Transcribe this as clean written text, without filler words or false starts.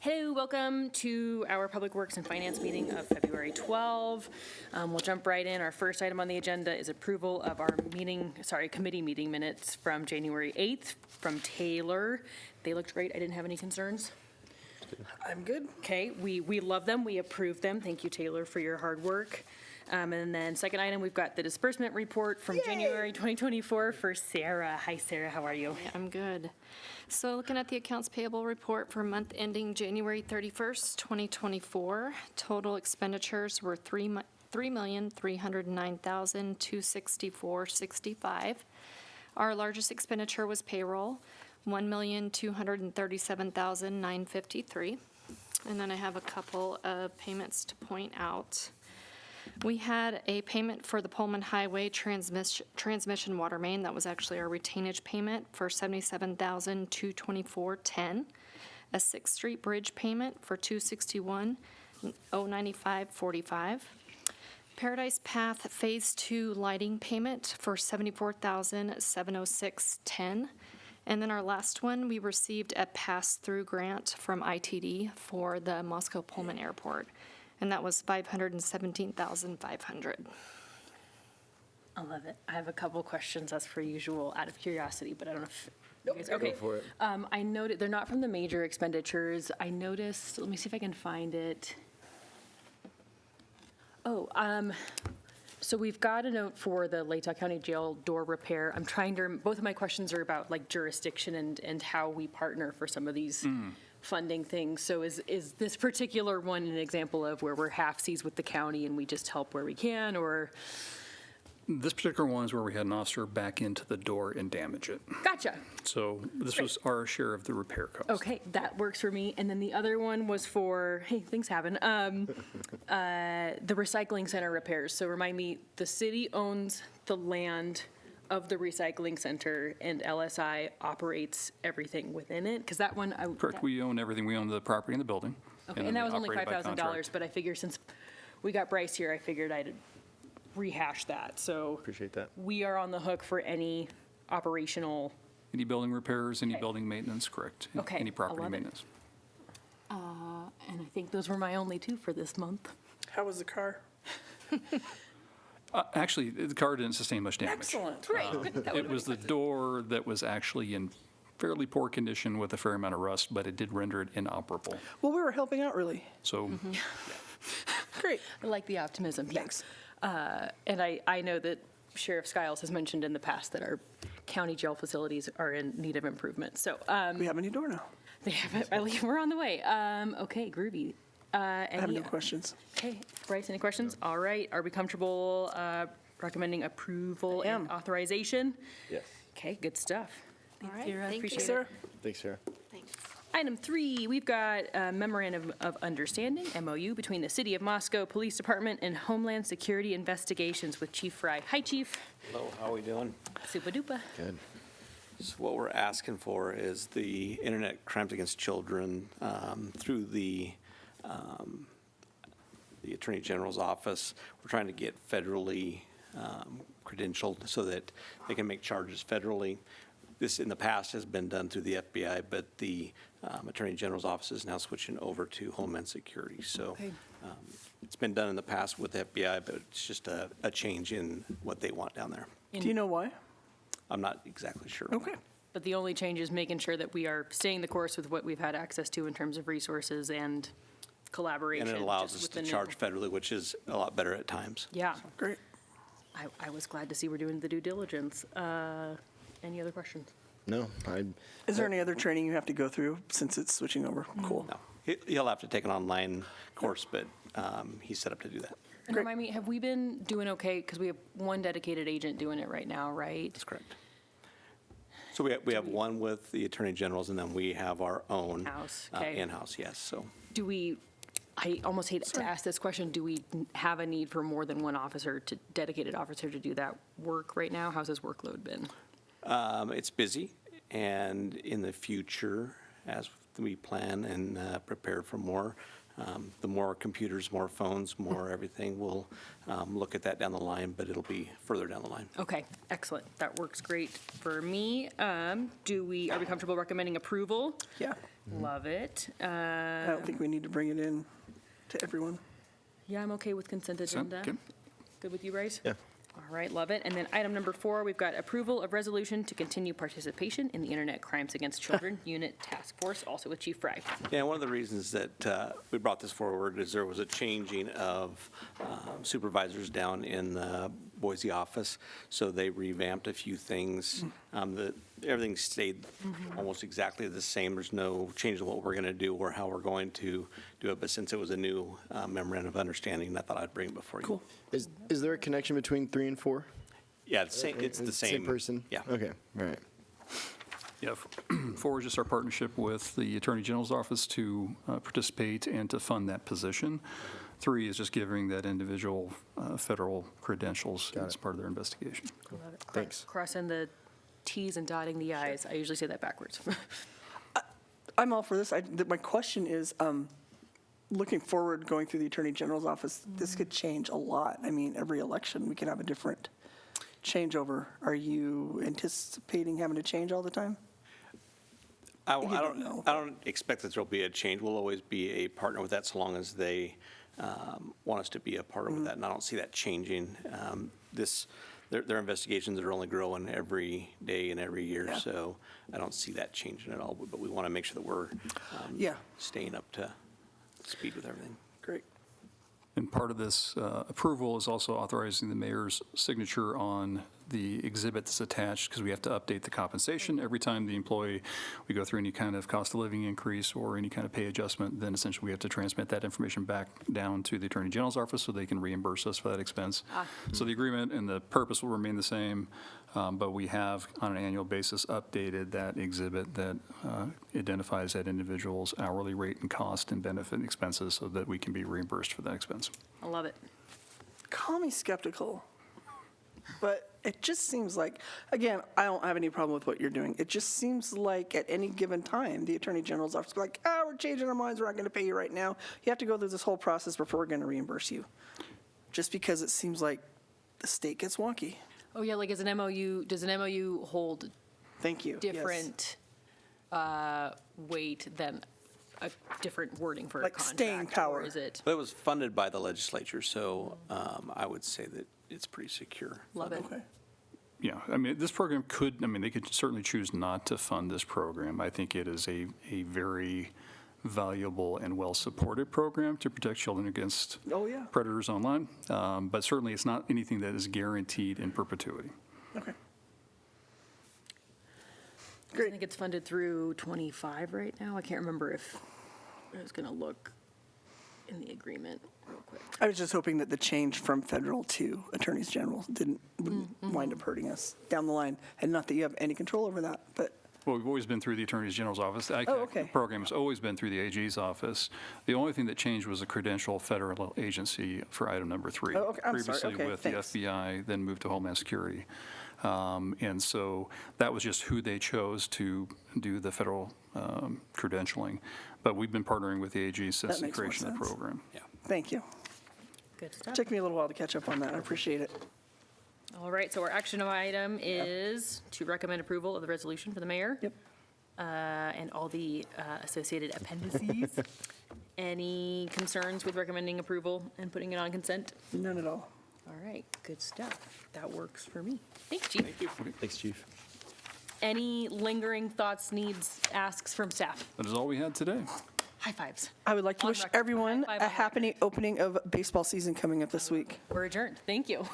Hello, welcome to our Public Works and Finance meeting of February 12. We'll jump right in. Our first item on the agenda is approval of our committee meeting minutes from January 8th from Taylor. They looked great. I didn't have any concerns. I'm good. Okay, we love them. We approve them. Thank you, Taylor, for your hard work. And then second item, we've got the disbursement report from January 2024 for Sarah. Hi, Sarah. How are you? I'm good. So looking at the accounts payable report for month ending January 31st, 2024, total expenditures were $3,309,264.65. Our largest expenditure was payroll, $1,237,953. And then I have a couple of payments to point out. We had a payment for the Pullman Highway transmission water main. That was actually our retainage payment for $77,224.10. A 6th Street Bridge payment for $261,095.45. Paradise Path Phase 2 lighting payment for $74,706.10. And then our last one, we received a pass-through grant from ITD for the Moscow Pullman Airport. And that was $517,500. I love it. I have a couple questions as per usual out of curiosity, but I don't know if you guys, okay. Go for it. I noted, they're not from the major expenditures. I noticed, let me see if I can find it. Oh, so we've got a note for the Latah County Jail door repair. I'm trying to, both of my questions are about like jurisdiction and how we partner for some of these funding things. So is this particular one an example of where we're half-seas with the county and we just help where we can, or? This particular one is where we had an officer back into the door and damage it. Gotcha. So this was our share of the repair cost. Okay, that works for me. And then the other one was for, hey, things happen, the recycling center repairs. So remind me, the city owns the land of the recycling center and LSI operates everything within it? Because that one, Correct, we own everything. We own the property and the building. okay, then and that we was only operate it by $5,000, contract. but I figure since we got Bryce here, I figured I'd rehash that. So Appreciate that. we are on the hook for any operational, Any building repairs, any building maintenance, correct. Okay, Any I property love it. maintenance. and I think those were my only two for this month. How was the car? Actually, the car didn't sustain much damage. Excellent. Great. It was the door that was actually in fairly poor condition with a fair amount of rust, but it did render it inoperable. Well, we were helping out, really. So Great. I like the optimism, Thanks. And I know that Sheriff Skiles has mentioned in the past that our county jail facilities are in need of improvement. So We have a new door now. they have, we're on the way. Okay, groovy. I have no questions. Okay, Bryce, any questions? All right, are we comfortable recommending approval I and am. authorization? Yes. Okay, good stuff. All right, Sarah, thank you. appreciate it. Sarah? Thanks, Sarah. Thanks. Item 3, we've got a memorandum of understanding, MOU, between the City of Moscow Police Department and Homeland Security Investigations with Chief Fry. Hi, Chief. Hello, how are we doing? Super duper. Good. So what we're asking for is the Internet Crimes Against Children through the Attorney General's office. We're trying to get federally credentialed so that they can make charges federally. This in the past has been done through the FBI, but the Attorney General's office is now switching over to Homeland Security. So Okay. it's been done in the past with the FBI, but it's just a change in what they want down there. Do you know why? I'm not exactly sure. Okay. But the only change is making sure that we are staying the course with what we've had access to in terms of resources and collaboration. And it allows just us with to the new- charge federally, which is a lot better at times. Yeah, Great. I was glad to see we're doing the due diligence. Any other questions? No, Is there any other training you have to go through since it's switching over? Cool. No, he'll have to take an online course, but he's set up to do that. And Great. remind me, have we been doing okay? Because we have one dedicated agent doing it right now, right? That's correct. So we have one with the Attorney General's, and then we have our own. In-house, okay. In-house, yes, so. Do we, I almost hate to ask this question, do we have a need for more than one officer, dedicated officer to do that work right now? How's his workload been? It's busy, and in the future, as we plan and prepare for more. The more computers, more phones, more everything, we'll look at that down the line, but it'll be further down the line. Okay, excellent. That works great for me. Are we comfortable recommending approval? Yeah, Love it. I don't think we need to bring it in to everyone. Yeah, I'm okay with consent agenda. okay. Good with you, Bryce? Yeah. All right, love it. And then item number 4, we've got approval of resolution to continue participation in the Internet Crimes Against Children Unit Task Force, also with Chief Fry. Yeah, one of the reasons that we brought this forward is there was a changing of supervisors down in the Boise office, so they revamped a few things. Everything stayed almost exactly the same. There's no change in what we're going to do or how we're going to do it, but since it was a new memorandum of understanding, I thought I'd bring it before you. Cool. Is there a connection between 3 and 4? Yeah, it's the same. Same person? Yeah. Okay, all right. Yeah, 4 is just our partnership with the Attorney General's office to participate and to fund that position. 3 is just giving that individual federal credentials as part of their investigation. Love it. Thanks. Crossing the Ts and dotting the Is. I usually say that backwards. I'm all for this. My question is, looking forward, going through the Attorney General's office, this could change a lot. I mean, every election, we could have a different changeover. Are you anticipating having to change all the time? I don't know. I don't expect that there'll be a change. We'll always be a partner with that so long as they want us to be a partner with that, and I don't see that changing. Their investigations are only growing every day and every year, Yeah. so I don't see that changing at all. But we want to make sure that we're Yeah. staying up to speed with everything. Great. And part of this approval is also authorizing the mayor's signature on the exhibit that's attached, because we have to update the compensation every time the employee, we go through any kind of cost of living increase or any kind of pay adjustment, then essentially we have to transmit that information back down to the Attorney General's office so they can reimburse us for that expense. So the agreement and the purpose will remain the same, but we have, on an annual basis, updated that exhibit that identifies that individual's hourly rate and cost and benefit and expenses so that we can be reimbursed for that expense. I love it. Call me skeptical, but it just seems like, again, I don't have any problem with what you're doing. It just seems like at any given time, the Attorney General's office will be like, we're changing our minds, we're not going to pay you right now. You have to go through this whole process before we're going to reimburse you. Just because it seems like the state gets wonky. Oh, yeah, like as an MOU, does an MOU hold Thank you. Yes. different weight than a different wording for a Like contract? staying power. Or is it? But it was funded by the legislature, so I would say that it's pretty secure. Love it. Okay. Yeah, I mean, this program could, I mean, they could certainly choose not to fund this program. I think it is a very valuable and well-supported program to protect children against Oh, yeah. predators online. But certainly, it's not anything that is guaranteed in perpetuity. Okay. I Great. think it's funded through 25 right now. I can't remember if, I was going to look in the agreement real quick. I was just hoping that the change from federal to attorneys general wouldn't wind up hurting us down the line. And not that you have any control over that, but Well, we've always been through the Attorney General's office. The ICAC okay. program has always been through the AG's office. The only thing that changed was the credential federal agency for item number 3. Oh, okay. I'm sorry. Previously Okay, with thanks. the FBI, then moved to Homeland Security. And so that was just who they chose to do the federal credentialing. But we've been partnering with the AG since That the makes more creation of the sense. program. Yeah. thank you. Good stuff. Took me a little while to catch up on that. I appreciate it. All right, so our action item is to recommend approval of the resolution for the mayor. Yep. And all the associated appendices. Any concerns with recommending approval and putting it on consent? None at all. All right, good stuff. That works for me. Thanks, Chief. Thank you. Thanks, Chief. Any lingering thoughts, needs, asks from staff? That is all we had today. High fives. I would like to On wish record. everyone High five a on record. happy opening of baseball season coming up this week. We're adjourned. Thank you.